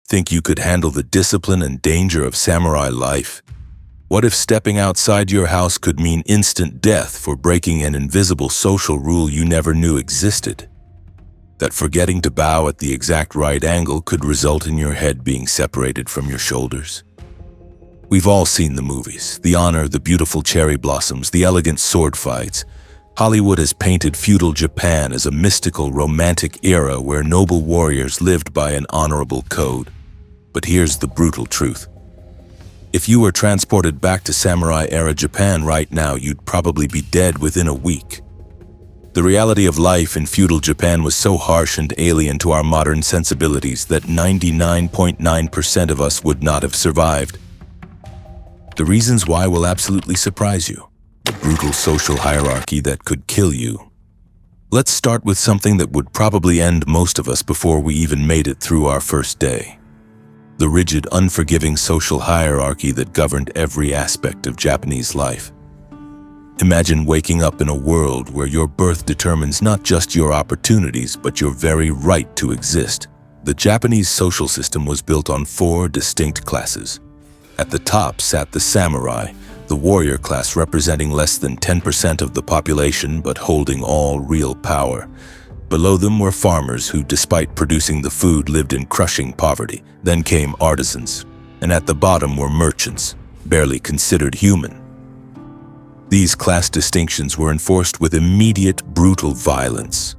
Think you could handle the discipline and danger of samurai life? What if stepping outside your house could mean instant death for breaking an invisible social rule you never knew existed? That forgetting to bow at the exact right angle could result in your head being separated from your shoulders? We've all seen the movies, the honor, the beautiful cherry blossoms, the elegant sword fights. Hollywood has painted feudal Japan as a mystical, romantic era where noble warriors lived by an honorable code. But here's the brutal truth. If you were transported back to samurai-era Japan right now, you'd probably be dead within a week. The reality of life in feudal Japan was so harsh and alien to our modern sensibilities that 99.9% of us would not have survived. The reasons why will absolutely surprise you. The brutal social hierarchy that could kill you. Let's start with something that would probably end most of us before we even made it through our first day. The rigid, unforgiving social hierarchy that governed every aspect of Japanese life. Imagine waking up in a world where your birth determines not just your opportunities, but your very right to exist. The Japanese social system was built on 4 distinct classes. At the top sat the samurai, the warrior class representing less than 10% of the population but holding all real power. Below them were farmers who, despite producing the food, lived in crushing poverty. Then came artisans, and at the bottom were merchants, barely considered human. These class distinctions were enforced with immediate, brutal violence.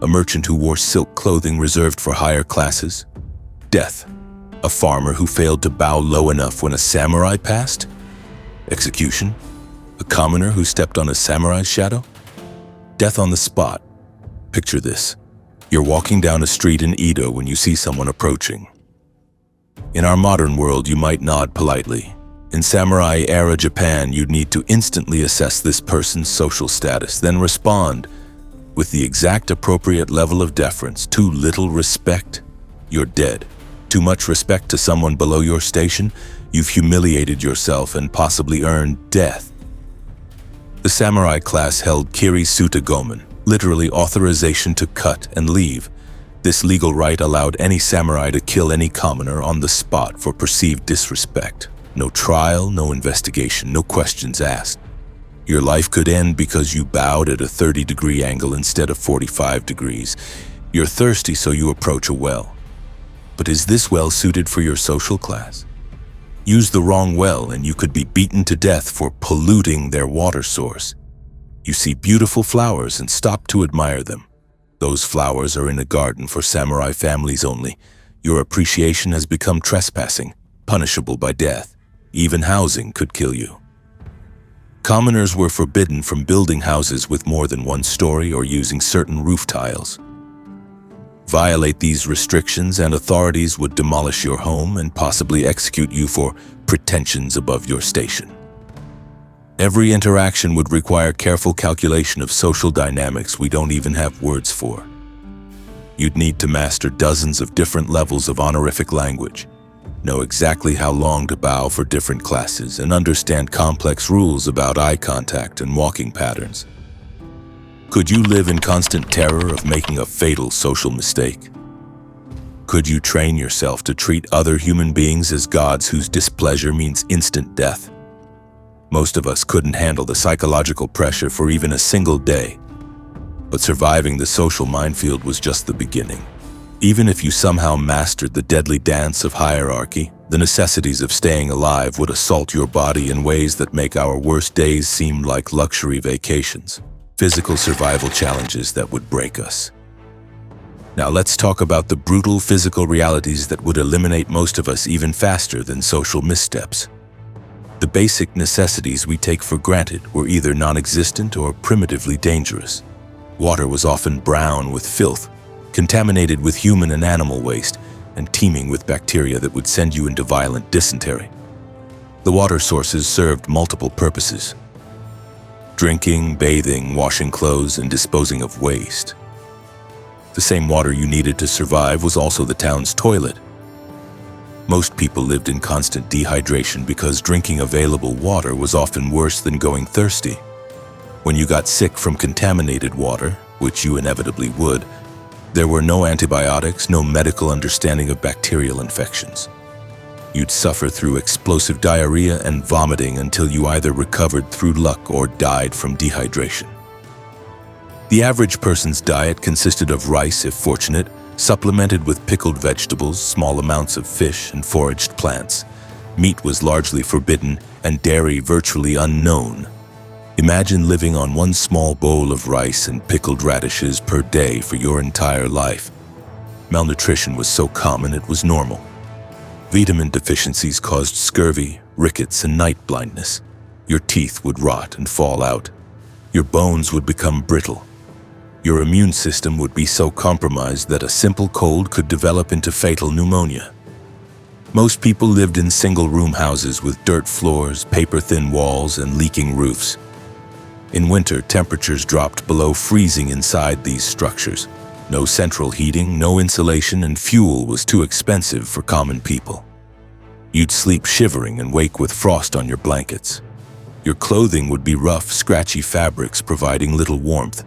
A merchant who wore silk clothing reserved for higher classes. Death. A farmer who failed to bow low enough when a samurai passed. Execution. A commoner who stepped on a samurai's shadow. Death on the spot. Picture this. You're walking down a street in Edo when you see someone approaching. In our modern world, you might nod politely. In samurai-era Japan, you'd need to instantly assess this person's social status, then respond with the exact appropriate level of deference. Too little respect, you're dead. Too much respect to someone below your station, you've humiliated yourself and possibly earned death. The samurai class held kiri suta gomen, literally authorization to cut and leave. This legal right allowed any samurai to kill any commoner on the spot for perceived disrespect. No trial, no investigation, no questions asked. Your life could end because you bowed at a 30-degree angle instead of 45 degrees. You're thirsty, so you approach a well. But is this well suited for your social class? Use the wrong well and you could be beaten to death for polluting their water source. You see beautiful flowers and stop to admire them. Those flowers are in a garden for samurai families only. Your appreciation has become trespassing, punishable by death. Even housing could kill you. Commoners were forbidden from building houses with more than 1 story or using certain roof tiles. Violate these restrictions and authorities would demolish your home and possibly execute you for pretensions above your station. Every interaction would require careful calculation of social dynamics we don't even have words for. You'd need to master dozens of different levels of honorific language, know exactly how long to bow for different classes, and understand complex rules about eye contact and walking patterns. Could you live in constant terror of making a fatal social mistake? Could you train yourself to treat other human beings as gods whose displeasure means instant death? Most of us couldn't handle the psychological pressure for even a single day. But surviving the social minefield was just the beginning. Even if you somehow mastered the deadly dance of hierarchy, the necessities of staying alive would assault your body in ways that make our worst days seem like luxury vacations. Physical survival challenges that would break us. Now let's talk about the brutal physical realities that would eliminate most of us even faster than social missteps. The basic necessities we take for granted were either non-existent or primitively dangerous. Water was often brown with filth, contaminated with human and animal waste, and teeming with bacteria that would send you into violent dysentery. The water sources served multiple purposes: drinking, bathing, washing clothes, and disposing of waste. The same water you needed to survive was also the town's toilet. Most people lived in constant dehydration because drinking available water was often worse than going thirsty. When you got sick from contaminated water, which you inevitably would, There were no antibiotics, no medical understanding of bacterial infections. You'd suffer through explosive diarrhea and vomiting until you either recovered through luck or died from dehydration. The average person's diet consisted of rice, if fortunate, supplemented with pickled vegetables, small amounts of fish, and foraged plants. Meat was largely forbidden, and dairy virtually unknown. Imagine living on one small bowl of rice and pickled radishes per day for your entire life. Malnutrition was so common it was normal. Vitamin deficiencies caused scurvy, rickets, and night blindness. Your teeth would rot and fall out. Your bones would become brittle. Your immune system would be so compromised that a simple cold could develop into fatal pneumonia. Most people lived in single-room houses with dirt floors, paper-thin walls, and leaking roofs. In winter, temperatures dropped below freezing inside these structures. No central heating, no insulation, and fuel was too expensive for common people. You'd sleep shivering and wake with frost on your blankets. Your clothing would be rough, scratchy fabrics providing little warmth.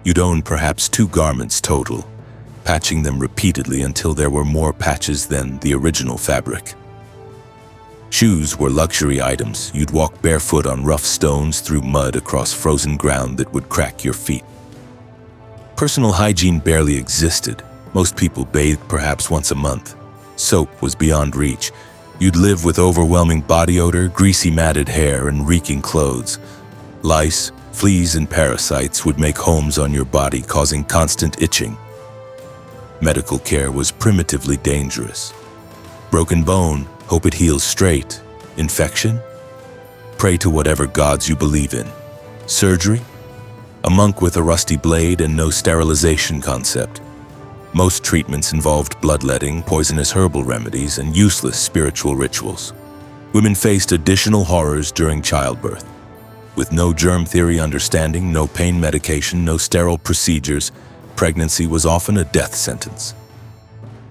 You'd own perhaps 2 garments total, patching them repeatedly until there were more patches than the original fabric. Shoes were luxury items. You'd walk barefoot on rough stones through mud across frozen ground that would crack your feet. Personal hygiene barely existed. Most people bathed perhaps once a month. Soap was beyond reach. You'd live with overwhelming body odor, greasy matted hair, and reeking clothes. Lice, fleas, and parasites would make homes on your body, causing constant itching. Medical care was primitively dangerous. Broken bone, hope it heals straight. Infection? Pray to whatever gods you believe in. Surgery? A monk with a rusty blade and no sterilization concept. Most treatments involved bloodletting, poisonous herbal remedies, and useless spiritual rituals. Women faced additional horrors during childbirth. With no germ theory understanding, no pain medication, no sterile procedures, pregnancy was often a death sentence.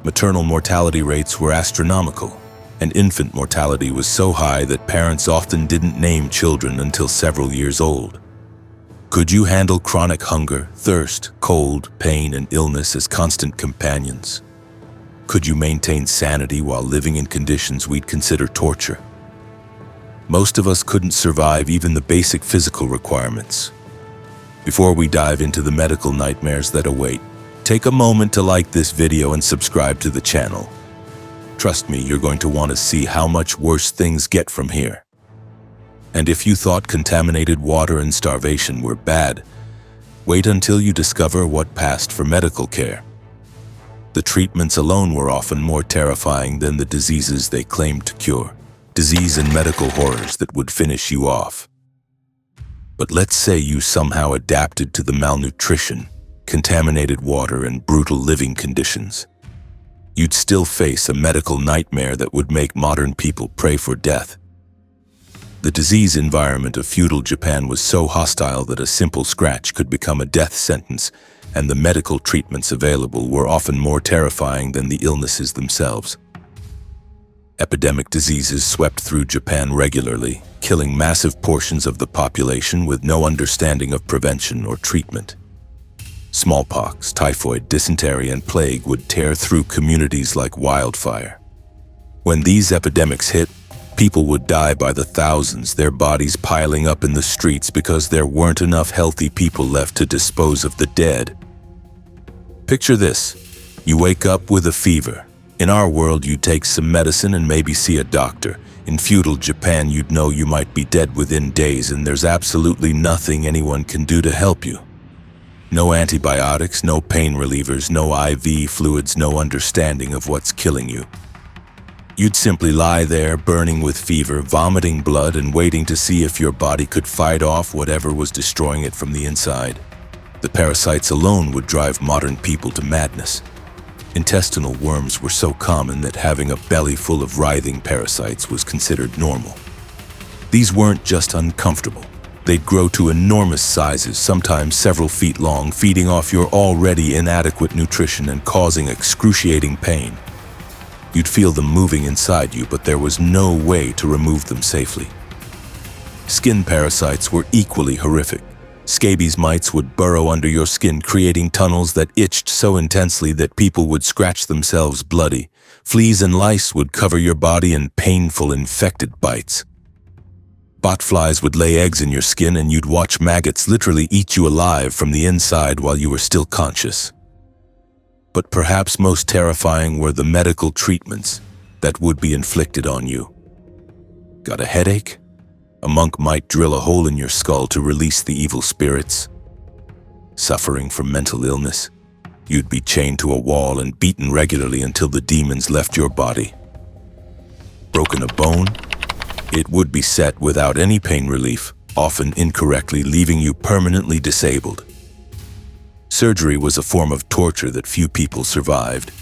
Maternal mortality rates were astronomical, and infant mortality was so high that parents often didn't name children until several years old. Could you handle chronic hunger, thirst, cold, pain, and illness as constant companions? Could you maintain sanity while living in conditions we'd consider torture? Most of us couldn't survive even the basic physical requirements. Before we dive into the medical nightmares that await, take a moment to like this video and subscribe to the channel. Trust me, you're going to want to see how much worse things get from here. And if you thought contaminated water and starvation were bad, wait until you discover what passed for medical care. The treatments alone were often more terrifying than the diseases they claimed to cure. Disease and medical horrors that would finish you off. But let's say you somehow adapted to the malnutrition, contaminated water, and brutal living conditions. You'd still face a medical nightmare that would make modern people pray for death. The disease environment of feudal Japan was so hostile that a simple scratch could become a death sentence, and the medical treatments available were often more terrifying than the illnesses themselves. Epidemic diseases swept through Japan regularly, killing massive portions of the population with no understanding of prevention or treatment. Smallpox, typhoid, dysentery, and plague would tear through communities like wildfire. When these epidemics hit, people would die by the thousands, their bodies piling up in the streets because there weren't enough healthy people left to dispose of the dead. Picture this. You wake up with a fever. In our world, you'd take some medicine and maybe see a doctor. In feudal Japan, you'd know you might be dead within days, and there's absolutely nothing anyone can do to help you. No antibiotics, no pain relievers, no IV fluids, no understanding of what's killing you. You'd simply lie there, burning with fever, vomiting blood, and waiting to see if your body could fight off whatever was destroying it from the inside. The parasites alone would drive modern people to madness. Intestinal worms were so common that having a belly full of writhing parasites was considered normal. These weren't just uncomfortable. They'd grow to enormous sizes, sometimes several feet long, feeding off your already inadequate nutrition and causing excruciating pain. You'd feel them moving inside you, but there was no way to remove them safely. Skin parasites were equally horrific. Scabies mites would burrow under your skin, creating tunnels that itched so intensely that people would scratch themselves bloody. Fleas and lice would cover your body in painful, infected bites. Botflies would lay eggs in your skin, and you'd watch maggots literally eat you alive from the inside while you were still conscious. But perhaps most terrifying were the medical treatments that would be inflicted on you. Got a headache? A monk might drill a hole in your skull to release the evil spirits. Suffering from mental illness? You'd be chained to a wall and beaten regularly until the demons left your body. Broken a bone? It would be set without any pain relief, often incorrectly, leaving you permanently disabled. Surgery was a form of torture that few people survived.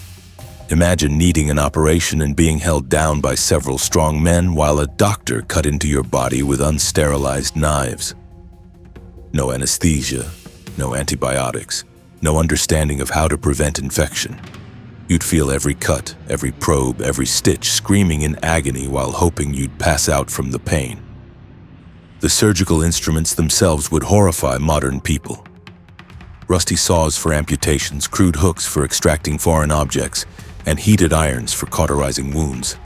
Imagine needing an operation and being held down by several strong men while a doctor cut into your body with unsterilized knives. No anesthesia, no antibiotics, no understanding of how to prevent infection. You'd feel every cut, every probe, every stitch, screaming in agony while hoping you'd pass out from the pain. The surgical instruments themselves would horrify modern people. Rusty saws for amputations, crude hooks for extracting foreign objects, and heated irons for cauterizing wounds.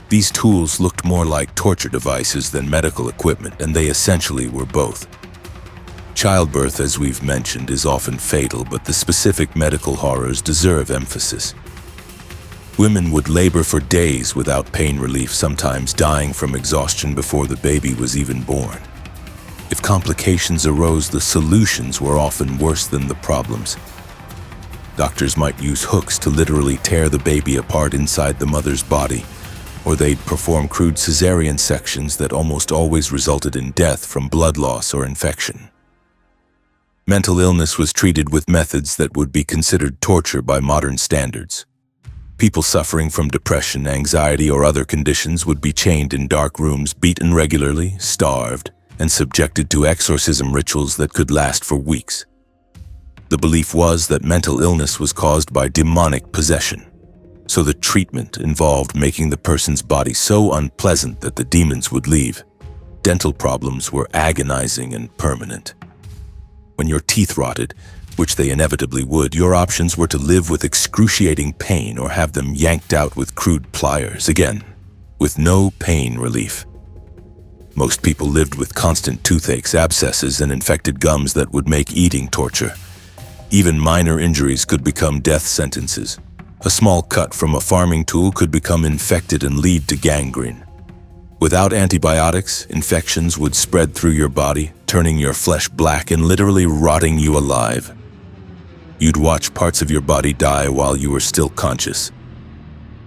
These tools looked more like torture devices than medical equipment, and they essentially were both. Childbirth, as we've mentioned, is often fatal, but the specific medical horrors deserve emphasis. Women would labor for days without pain relief, sometimes dying from exhaustion before the baby was even born. If complications arose, the solutions were often worse than the problems. Doctors might use hooks to literally tear the baby apart inside the mother's body, or they'd perform crude cesarean sections that almost always resulted in death from blood loss or infection. Mental illness was treated with methods that would be considered torture by modern standards. People suffering from depression, anxiety, or other conditions would be chained in dark rooms, beaten regularly, starved, and subjected to exorcism rituals that could last for weeks. The belief was that mental illness was caused by demonic possession, so the treatment involved making the person's body so unpleasant that the demons would leave. Dental problems were agonizing and permanent. When your teeth rotted, which they inevitably would, your options were to live with excruciating pain or have them yanked out with crude pliers, again, with no pain relief. Most people lived with constant toothaches, abscesses, and infected gums that would make eating torture. Even minor injuries could become death sentences. A small cut from a farming tool could become infected and lead to gangrene. Without antibiotics, infections would spread through your body, turning your flesh black and literally rotting you alive. You'd watch parts of your body die while you were still conscious,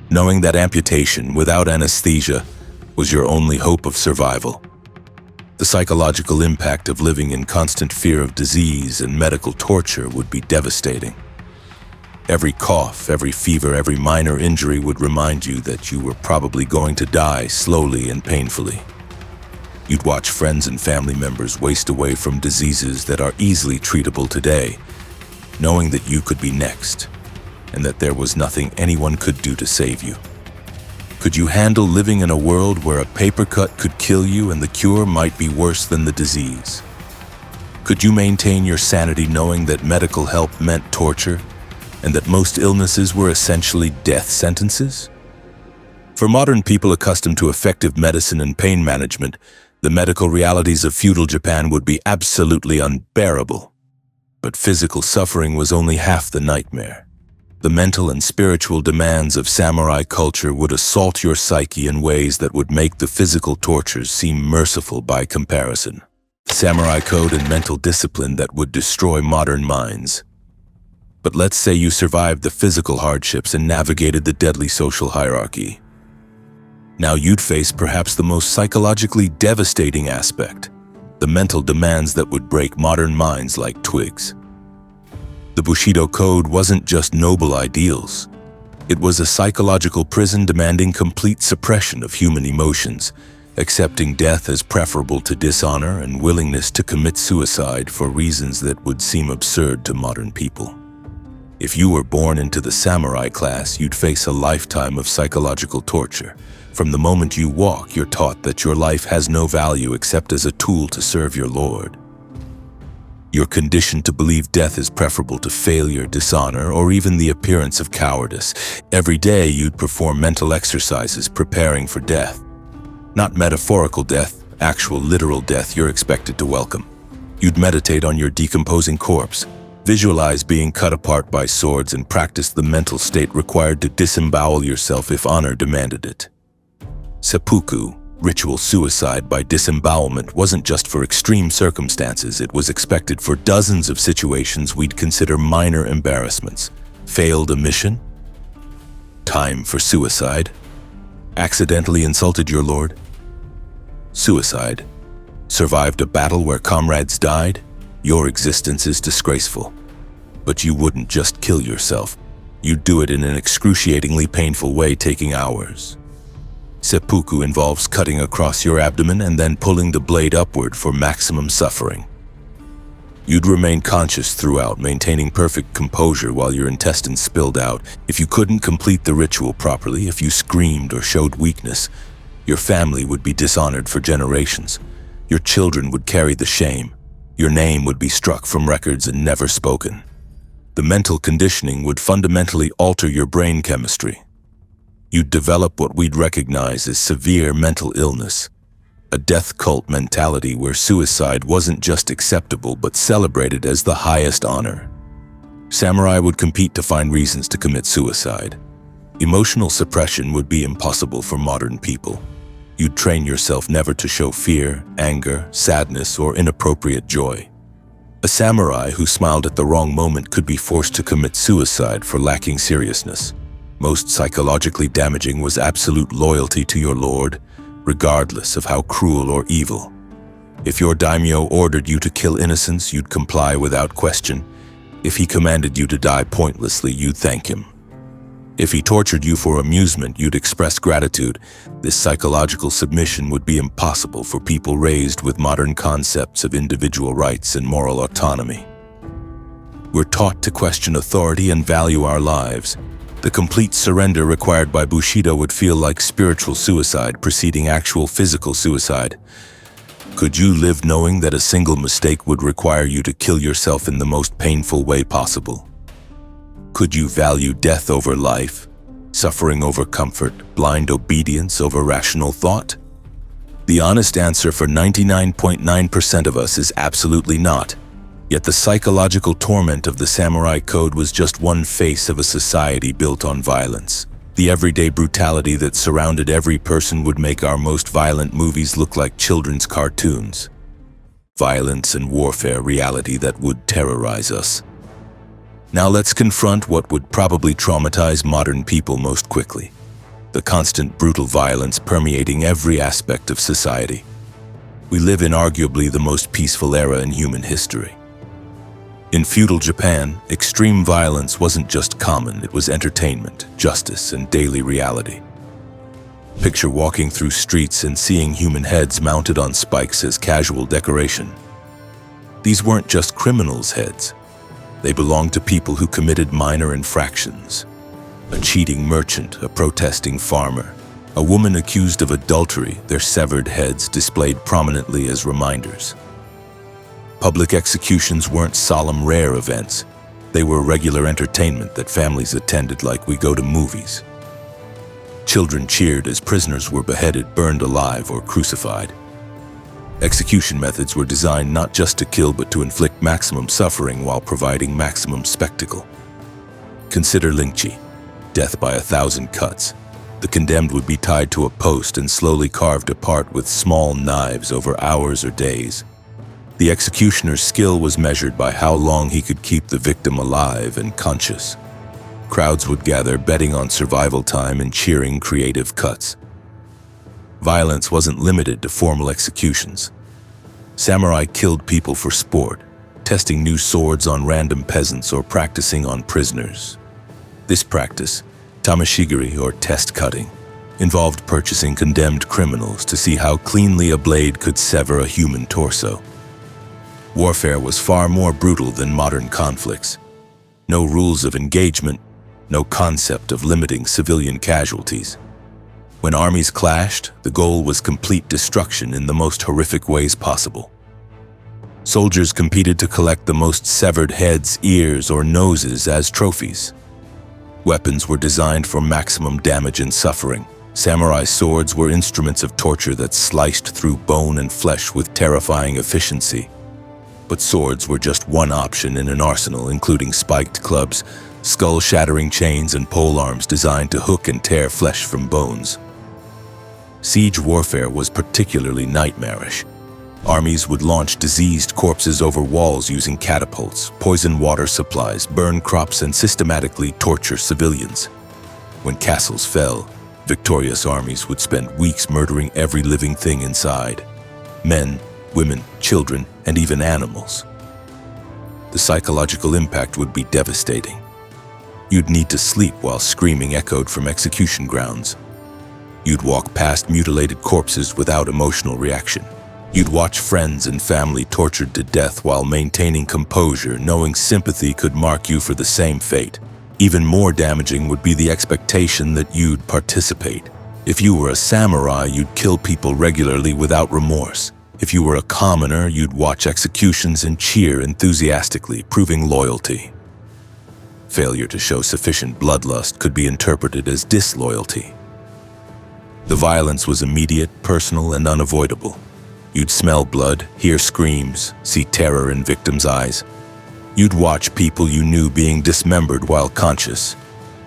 knowing that amputation without anesthesia was your only hope of survival. The psychological impact of living in constant fear of disease and medical torture would be devastating. Every cough, every fever, every minor injury would remind you that you were probably going to die slowly and painfully. You'd watch friends and family members waste away from diseases that are easily treatable today, knowing that you could be next, and that there was nothing anyone could do to save you. Could you handle living in a world where a paper cut could kill you and the cure might be worse than the disease? Could you maintain your sanity knowing that medical help meant torture, and that most illnesses were essentially death sentences? For modern people accustomed to effective medicine and pain management, the medical realities of feudal Japan would be absolutely unbearable. But physical suffering was only half the nightmare. The mental and spiritual demands of samurai culture would assault your psyche in ways that would make the physical tortures seem merciful by comparison. The samurai code and mental discipline that would destroy modern minds. But let's say you survived the physical hardships and navigated the deadly social hierarchy. Now you'd face perhaps the most psychologically devastating aspect, the mental demands that would break modern minds like twigs. The Bushido Code wasn't just noble ideals. It was a psychological prison demanding complete suppression of human emotions, accepting death as preferable to dishonor and willingness to commit suicide for reasons that would seem absurd to modern people. If you were born into the samurai class, you'd face a lifetime of psychological torture. From the moment you walk, you're taught that your life has no value except as a tool to serve your lord. You're conditioned to believe death is preferable to failure, dishonor, or even the appearance of cowardice. Every day you'd perform mental exercises preparing for death. Not metaphorical death, actual literal death you're expected to welcome. You'd meditate on your decomposing corpse, visualize being cut apart by swords, and practice the mental state required to disembowel yourself if honor demanded it. Seppuku, ritual suicide by disembowelment, wasn't just for extreme circumstances. It was expected for dozens of situations we'd consider minor embarrassments. Failed a mission? Time for suicide. Accidentally insulted your lord? Suicide. Survived a battle where comrades died? Your existence is disgraceful. But you wouldn't just kill yourself. You'd do it in an excruciatingly painful way, taking hours. Seppuku involves cutting across your abdomen and then pulling the blade upward for maximum suffering. You'd remain conscious throughout, maintaining perfect composure while your intestines spilled out. If you couldn't complete the ritual properly, if you screamed or showed weakness, your family would be dishonored for generations. Your children would carry the shame. Your name would be struck from records and never spoken. The mental conditioning would fundamentally alter your brain chemistry. You'd develop what we'd recognize as severe mental illness, a death cult mentality where suicide wasn't just acceptable but celebrated as the highest honor. Samurai would compete to find reasons to commit suicide. Emotional suppression would be impossible for modern people. You'd train yourself never to show fear, anger, sadness, or inappropriate joy. A samurai who smiled at the wrong moment could be forced to commit suicide for lacking seriousness. Most psychologically damaging was absolute loyalty to your lord, regardless of how cruel or evil. If your daimyo ordered you to kill innocents, you'd comply without question. If he commanded you to die pointlessly, you'd thank him. If he tortured you for amusement, you'd express gratitude. This psychological submission would be impossible for people raised with modern concepts of individual rights and moral autonomy. We're taught to question authority and value our lives. The complete surrender required by Bushido would feel like spiritual suicide preceding actual physical suicide. Could you live knowing that a single mistake would require you to kill yourself in the most painful way possible? Could you value death over life, suffering over comfort, blind obedience over rational thought? The honest answer for 99.9% of us is absolutely not. Yet the psychological torment of the samurai code was just one face of a society built on violence. The everyday brutality that surrounded every person would make our most violent movies look like children's cartoons. Violence and warfare reality that would terrorize us. Now let's confront what would probably traumatize modern people most quickly: the constant brutal violence permeating every aspect of society. We live in arguably the most peaceful era in human history. In feudal Japan, extreme violence wasn't just common, it was entertainment, justice, and daily reality. Picture walking through streets and seeing human heads mounted on spikes as casual decoration. These weren't just criminals' heads. They belonged to people who committed minor infractions. A cheating merchant, a protesting farmer, a woman accused of adultery, their severed heads displayed prominently as reminders. Public executions weren't solemn, rare events. They were regular entertainment that families attended like we go to movies. Children cheered as prisoners were beheaded, burned alive, or crucified. Execution methods were designed not just to kill but to inflict maximum suffering while providing maximum spectacle. Consider lynching, death by 1,000 cuts. The condemned would be tied to a post and slowly carved apart with small knives over hours or days. The executioner's skill was measured by how long he could keep the victim alive and conscious. Crowds would gather, betting on survival time and cheering creative cuts. Violence wasn't limited to formal executions. Samurai killed people for sport, testing new swords on random peasants or practicing on prisoners. This practice, tamashigiri or test cutting, involved purchasing condemned criminals to see how cleanly a blade could sever a human torso. Warfare was far more brutal than modern conflicts. No rules of engagement, no concept of limiting civilian casualties. When armies clashed, the goal was complete destruction in the most horrific ways possible. Soldiers competed to collect the most severed heads, ears, or noses as trophies. Weapons were designed for maximum damage and suffering. Samurai swords were instruments of torture that sliced through bone and flesh with terrifying efficiency. But swords were just one option in an arsenal, including spiked clubs, skull-shattering chains, and polearms designed to hook and tear flesh from bones. Siege warfare was particularly nightmarish. Armies would launch diseased corpses over walls using catapults, poison water supplies, burn crops, and systematically torture civilians. When castles fell, victorious armies would spend weeks murdering every living thing inside: men, women, children, and even animals. The psychological impact would be devastating. You'd need to sleep while screaming echoed from execution grounds. You'd walk past mutilated corpses without emotional reaction. You'd watch friends and family tortured to death while maintaining composure, knowing sympathy could mark you for the same fate. Even more damaging would be the expectation that you'd participate. If you were a samurai, you'd kill people regularly without remorse. If you were a commoner, you'd watch executions and cheer enthusiastically, proving loyalty. Failure to show sufficient bloodlust could be interpreted as disloyalty. The violence was immediate, personal, and unavoidable. You'd smell blood, hear screams, see terror in victims' eyes. You'd watch people you knew being dismembered while conscious.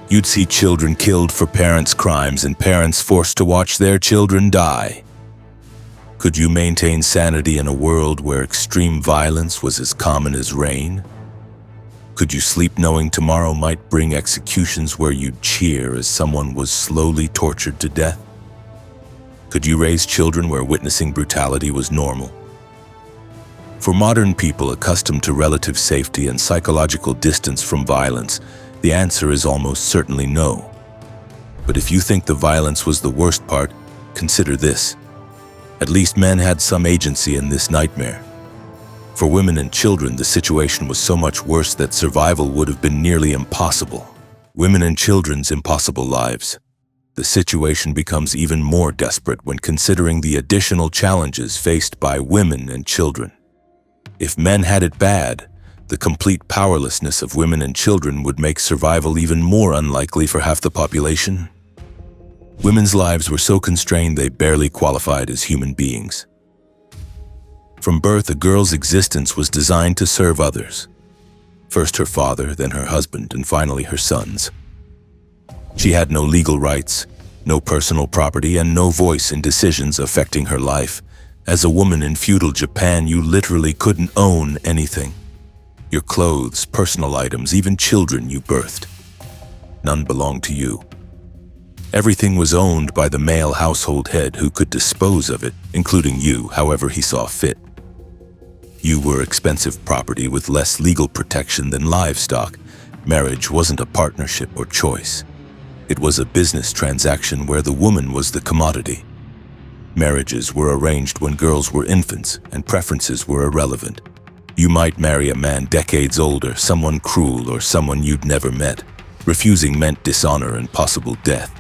You'd see children killed for parents' crimes and parents forced to watch their children die. Could you maintain sanity in a world where extreme violence was as common as rain? Could you sleep knowing tomorrow might bring executions where you'd cheer as someone was slowly tortured to death? Could you raise children where witnessing brutality was normal? For modern people accustomed to relative safety and psychological distance from violence, the answer is almost certainly no. But if you think the violence was the worst part, consider this. At least men had some agency in this nightmare. For women and children, the situation was so much worse that survival would have been nearly impossible. Women and children's impossible lives. The situation becomes even more desperate when considering the additional challenges faced by women and children. If men had it bad, the complete powerlessness of women and children would make survival even more unlikely for half the population. Women's lives were so constrained they barely qualified as human beings. From birth, a girl's existence was designed to serve others. First her father, then her husband, and finally her sons. She had no legal rights, no personal property, and no voice in decisions affecting her life. As a woman in feudal Japan, you literally couldn't own anything. Your clothes, personal items, even children you birthed. None belonged to you. Everything was owned by the male household head who could dispose of it, including you, however he saw fit. You were expensive property with less legal protection than livestock. Marriage wasn't a partnership or choice. It was a business transaction where the woman was the commodity. Marriages were arranged when girls were infants and preferences were irrelevant. You might marry a man decades older, someone cruel, or someone you'd never met. Refusing meant dishonor and possible death.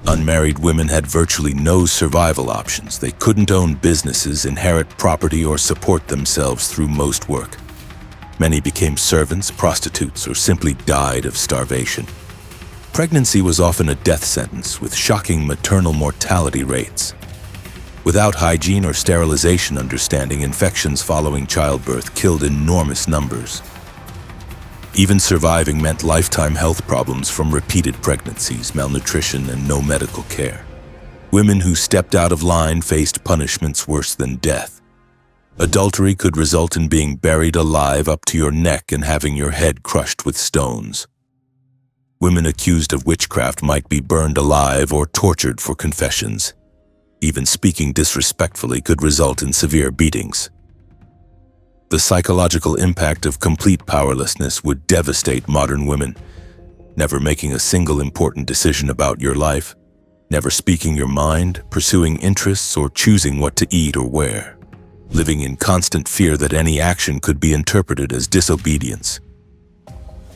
Unmarried women had virtually no survival options. They couldn't own businesses, inherit property, or support themselves through most work. Many became servants, prostitutes, or simply died of starvation. Pregnancy was often a death sentence with shocking maternal mortality rates. Without hygiene or sterilization understanding, infections following childbirth killed enormous numbers. Even surviving meant lifetime health problems from repeated pregnancies, malnutrition, and no medical care. Women who stepped out of line faced punishments worse than death. Adultery could result in being buried alive up to your neck and having your head crushed with stones. Women accused of witchcraft might be burned alive or tortured for confessions. Even speaking disrespectfully could result in severe beatings. The psychological impact of complete powerlessness would devastate modern women. Never making a single important decision about your life, never speaking your mind, pursuing interests, or choosing what to eat or wear. Living in constant fear that any action could be interpreted as disobedience.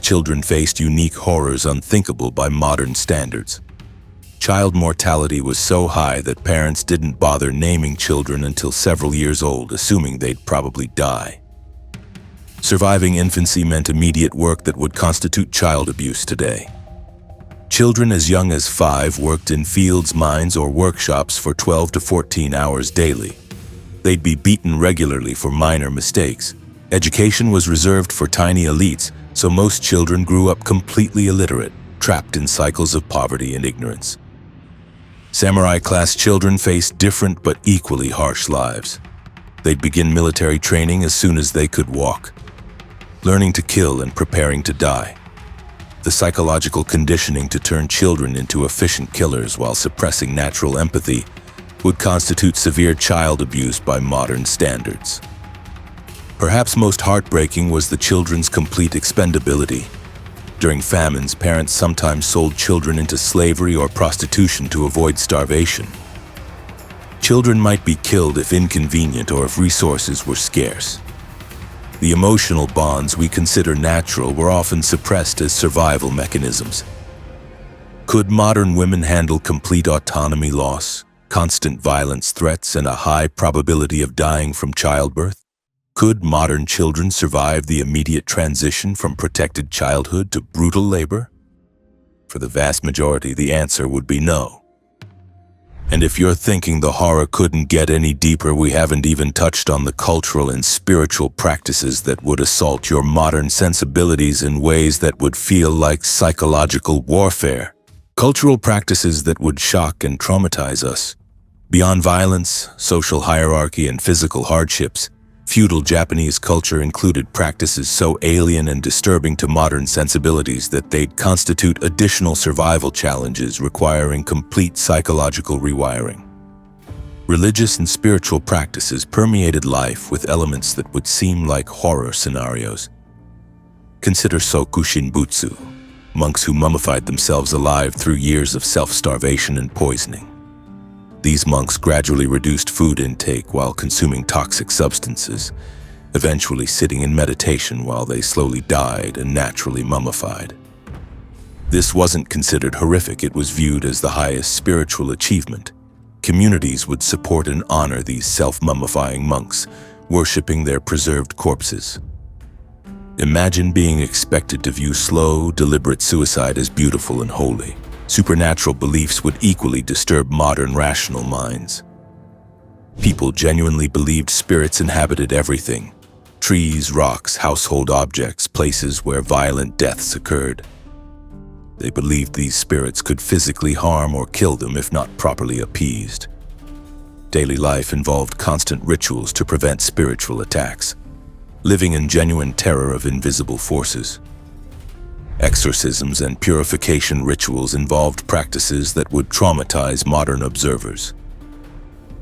Children faced unique horrors unthinkable by modern standards. Child mortality was so high that parents didn't bother naming children until several years old, assuming they'd probably die. Surviving infancy meant immediate work that would constitute child abuse today. Children as young as 5 worked in fields, mines, or workshops for 12 to 14 hours daily. They'd be beaten regularly for minor mistakes. Education was reserved for tiny elites, so most children grew up completely illiterate, trapped in cycles of poverty and ignorance. Samurai-class children faced different but equally harsh lives. They'd begin military training as soon as they could walk, learning to kill and preparing to die. The psychological conditioning to turn children into efficient killers while suppressing natural empathy would constitute severe child abuse by modern standards. Perhaps most heartbreaking was the children's complete expendability. During famines, parents sometimes sold children into slavery or prostitution to avoid starvation. Children might be killed if inconvenient or if resources were scarce. The emotional bonds we consider natural were often suppressed as survival mechanisms. Could modern women handle complete autonomy loss, constant violence threats, and a high probability of dying from childbirth? Could modern children survive the immediate transition from protected childhood to brutal labor? For the vast majority, the answer would be no. And if you're thinking the horror couldn't get any deeper, we haven't even touched on the cultural and spiritual practices that would assault your modern sensibilities in ways that would feel like psychological warfare. Cultural practices that would shock and traumatize us. Beyond violence, social hierarchy, and physical hardships, feudal Japanese culture included practices so alien and disturbing to modern sensibilities that they'd constitute additional survival challenges requiring complete psychological rewiring. Religious and spiritual practices permeated life with elements that would seem like horror scenarios. Consider Sokushinbutsu, monks who mummified themselves alive through years of self-starvation and poisoning. These monks gradually reduced food intake while consuming toxic substances, eventually sitting in meditation while they slowly died and naturally mummified. This wasn't considered horrific, it was viewed as the highest spiritual achievement. Communities would support and honor these self-mummifying monks, worshipping their preserved corpses. Imagine being expected to view slow, deliberate suicide as beautiful and holy. Supernatural beliefs would equally disturb modern rational minds. People genuinely believed spirits inhabited everything: trees, rocks, household objects, places where violent deaths occurred. They believed these spirits could physically harm or kill them if not properly appeased. Daily life involved constant rituals to prevent spiritual attacks, living in genuine terror of invisible forces. Exorcisms and purification rituals involved practices that would traumatize modern observers.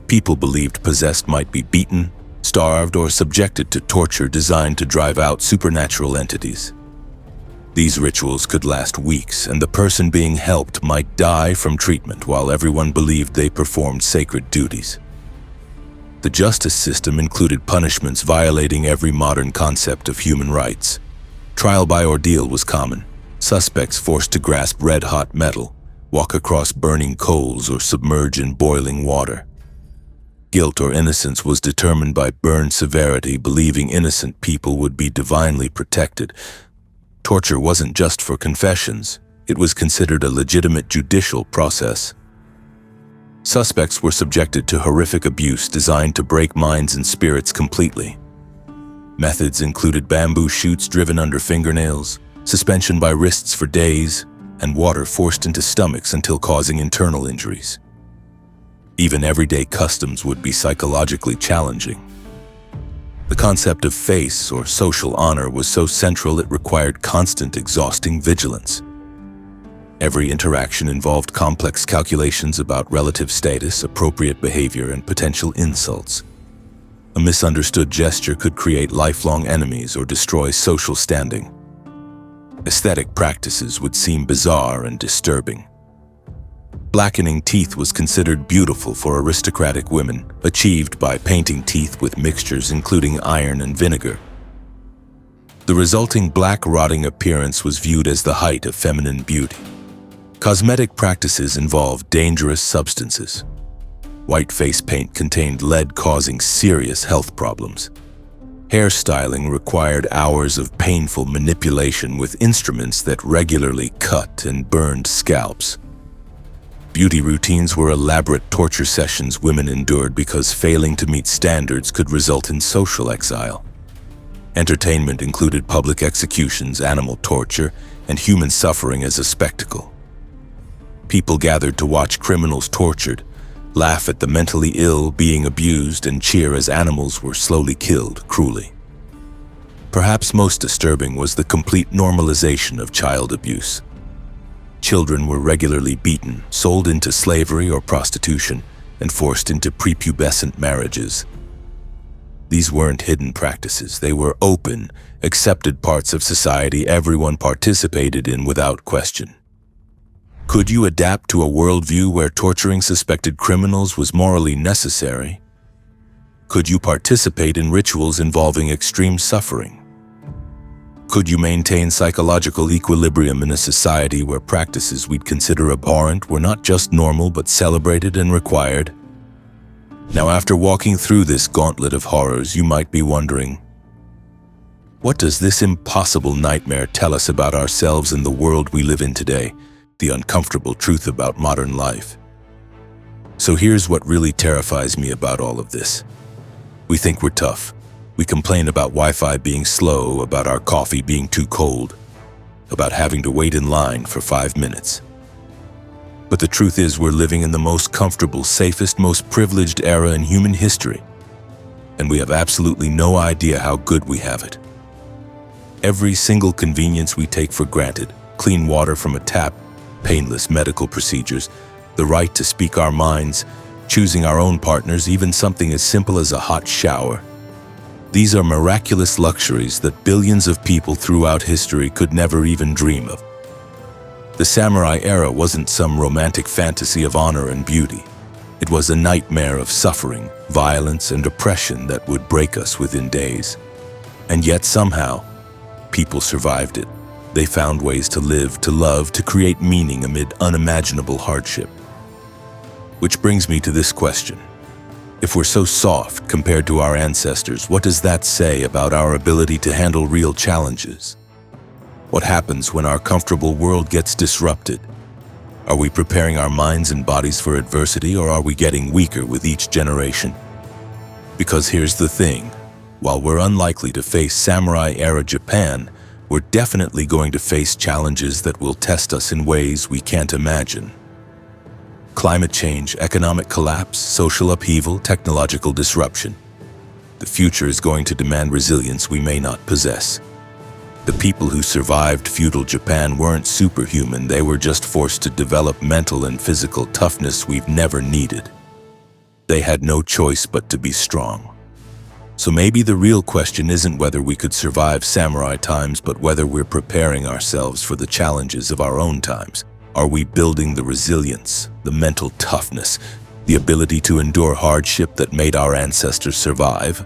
People believed possessed might be beaten, starved, or subjected to torture designed to drive out supernatural entities. These rituals could last weeks, and the person being helped might die from treatment while everyone believed they performed sacred duties. The justice system included punishments violating every modern concept of human rights. Trial by ordeal was common. Suspects forced to grasp red-hot metal, walk across burning coals, or submerge in boiling water. Guilt or innocence was determined by burn severity, believing innocent people would be divinely protected. Torture wasn't just for confessions, it was considered a legitimate judicial process. Suspects were subjected to horrific abuse designed to break minds and spirits completely. Methods included bamboo shoots driven under fingernails, suspension by wrists for days, and water forced into stomachs until causing internal injuries. Even everyday customs would be psychologically challenging. The concept of face or social honor was so central it required constant, exhausting vigilance. Every interaction involved complex calculations about relative status, appropriate behavior, and potential insults. A misunderstood gesture could create lifelong enemies or destroy social standing. Aesthetic practices would seem bizarre and disturbing. Blackening teeth was considered beautiful for aristocratic women, achieved by painting teeth with mixtures including iron and vinegar. The resulting black rotting appearance was viewed as the height of feminine beauty. Cosmetic practices involved dangerous substances. White face paint contained lead, causing serious health problems. Hairstyling required hours of painful manipulation with instruments that regularly cut and burned scalps. Beauty routines were elaborate torture sessions women endured because failing to meet standards could result in social exile. Entertainment included public executions, animal torture, and human suffering as a spectacle. People gathered to watch criminals tortured, laugh at the mentally ill being abused, and cheer as animals were slowly killed cruelly. Perhaps most disturbing was the complete normalization of child abuse. Children were regularly beaten, sold into slavery or prostitution, and forced into prepubescent marriages. These weren't hidden practices. They were open, accepted parts of society everyone participated in without question. Could you adapt to a worldview where torturing suspected criminals was morally necessary? Could you participate in rituals involving extreme suffering? Could you maintain psychological equilibrium in a society where practices we'd consider abhorrent were not just normal but celebrated and required? Now, after walking through this gauntlet of horrors, you might be wondering, what does this impossible nightmare tell us about ourselves and the world we live in today? The uncomfortable truth about modern life. So here's what really terrifies me about all of this. We think we're tough. We complain about Wi-Fi being slow, about our coffee being too cold, about having to wait in line for 5 minutes. But the truth is, we're living in the most comfortable, safest, most privileged era in human history, and we have absolutely no idea how good we have it. Every single convenience we take for granted, clean water from a tap, painless medical procedures, the right to speak our minds, choosing our own partners, even something as simple as a hot shower. These are miraculous luxuries that billions of people throughout history could never even dream of. The samurai era wasn't some romantic fantasy of honor and beauty. It was a nightmare of suffering, violence, and oppression that would break us within days. And yet somehow, people survived it. They found ways to live, to love, to create meaning amid unimaginable hardship. Which brings me to this question. If we're so soft compared to our ancestors, what does that say about our ability to handle real challenges? What happens when our comfortable world gets disrupted? Are we preparing our minds and bodies for adversity, or are we getting weaker with each generation? Because here's the thing, while we're unlikely to face samurai-era Japan, we're definitely going to face challenges that will test us in ways we can't imagine. Climate change, economic collapse, social upheaval, technological disruption. The future is going to demand resilience we may not possess. The people who survived feudal Japan weren't superhuman. They were just forced to develop mental and physical toughness we've never needed. They had no choice but to be strong. So maybe the real question isn't whether we could survive samurai times, but whether we're preparing ourselves for the challenges of our own times. Are we building the resilience, the mental toughness, the ability to endure hardship that made our ancestors survive?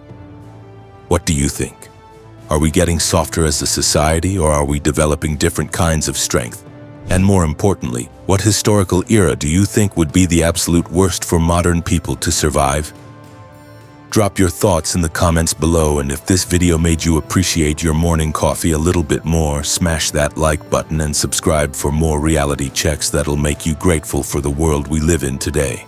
What do you think? Are we getting softer as a society, or are we developing different kinds of strength? And more importantly, what historical era do you think would be the absolute worst for modern people to survive? Drop your thoughts in the comments below, and if this video made you appreciate your morning coffee a little bit more, smash that like button and subscribe for more reality checks that'll make you grateful for the world we live in today.